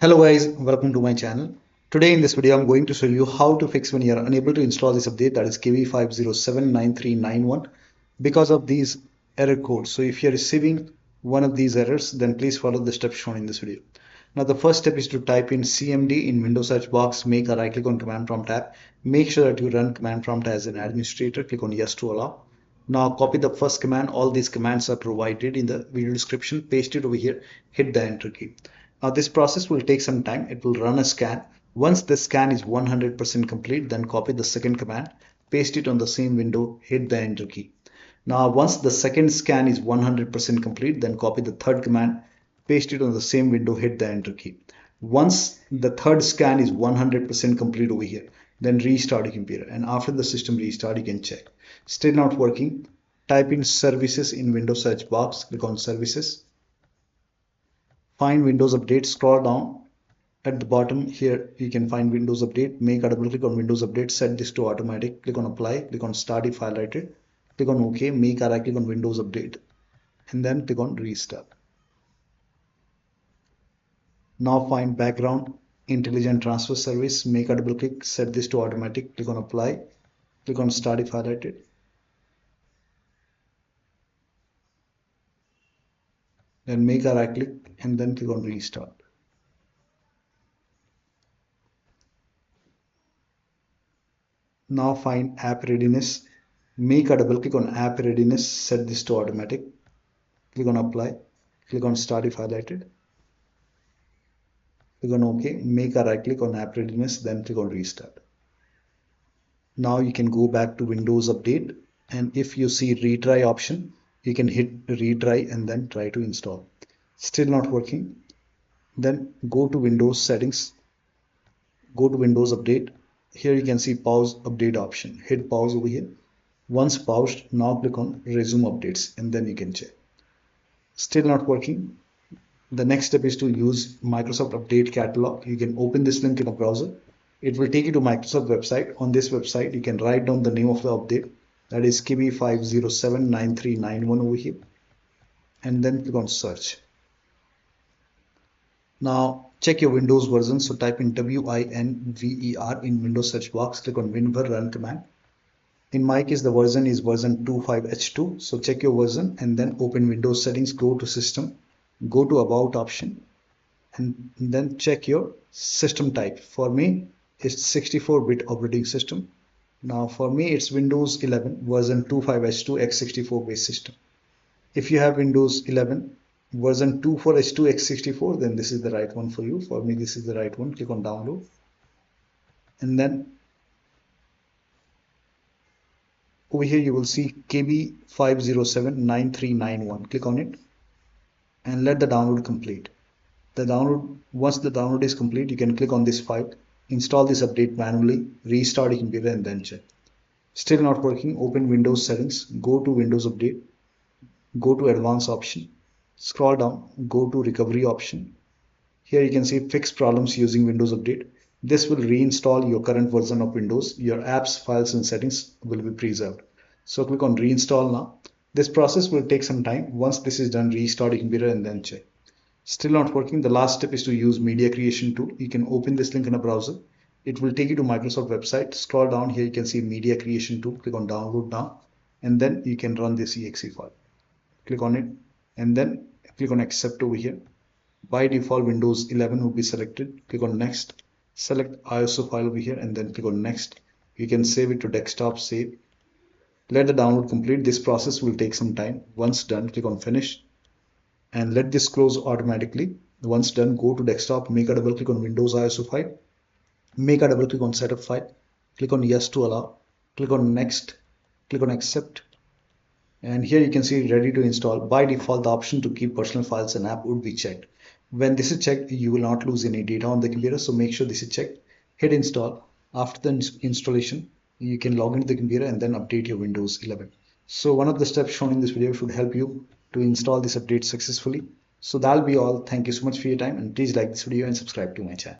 Hello guys, welcome to my channel. Today in this video I'm going to show you how to fix when you are unable to install this update, that is KB5079391, because of these error codes. So if you are receiving one of these errors, then please follow the steps shown in this video. Now the first step is to type in CMD in Windows search box, make a right click on command prompt tab, make sure that you run command prompt as an administrator, click on yes to allow. Now copy the first command. All these commands are provided in the video description. Paste it over here, hit the enter key. Now this process will take some time. It will run a scan. Once the scan is 100% complete, then copy the second command, paste it on the same window, hit the enter key. Now once the second scan is 100% complete, then copy the third command, paste it on the same window, hit the enter key. Once the third scan is 100% complete over here, then restart your computer, and after the system restart you can check. Still not working, type in services in Windows search box, click on services, find Windows Update, scroll down. At the bottom here you can find Windows Update, make a double click on Windows Update, set this to automatic, click on apply, click on start if highlighted, click on OK, make a right click on Windows Update, and then click on restart. Now find background intelligent transfer service, make a double click, set this to automatic, click on apply, click on start if highlighted, then make a right click and then click on restart. Now find app readiness, make a double click on app readiness, set this to automatic, click on apply, click on start if highlighted, click on OK, make a right click on app readiness, then click on restart. Now you can go back to Windows Update, and if you see retry option, you can hit retry and then try to install. Still not working, then go to Windows settings, go to Windows Update. Here you can see pause update option, hit pause over here. Once paused, now click on resume updates and then you can check. Still not working, the next step is to use Microsoft Update Catalog. You can open this link in a browser. It will take you to Microsoft website. On this website you can write down the name of the update, that is KB5079391 over here, and then click on search. Now check your Windows version, so type in WINVER in Windows search box, click on WinVer run command. In my case the version is version 25H2, so check your version and then open Windows settings, go to system, go to about option, and then check your system type. For me it's 64-bit operating system. Now for me it's Windows 11 version 25H2 x64 based system. If you have Windows 11 version 24H2 x64, then this is the right one for you. For me this is the right one. Click on download, and then over here you will see KB5079391. click on it and let the download complete. Once the download is complete, you can click on this file, install this update manually, restart your computer and then check. Still not working, open Windows settings, go to Windows Update, go to advanced option, scroll down, go to recovery option. Here you can see fix problems using Windows Update. This will reinstall your current version of Windows. Your apps, files and settings will be preserved. So click on reinstall now. This process will take some time. Once this is done, restart your computer and then check. Still not working, the last step is to use media creation tool. You can open this link in a browser. It will take you to Microsoft website. Scroll down, here you can see media creation tool, click on download now, and then you can run this exe file. Click on it and then click on accept over here. By default Windows 11 will be selected. Click on next, select ISO file over here and then click on next. You can save it to desktop, save. Let the download complete. This process will take some time. Once done, click on finish and let this close automatically. Once done, go to desktop, make a double click on Windows ISO file, make a double click on setup file, click on yes to allow, click on next, click on accept, and here you can see ready to install. By default the option to keep personal files and app would be checked. When this is checked, you will not lose any data on the computer, so make sure this is checked. Hit install. After the installation you can log into the computer and then update your Windows 11. So one of the steps shown in this video should help you to install this update successfully. So that'll be all. Thank you so much for your time, and please like this video and subscribe to my channel.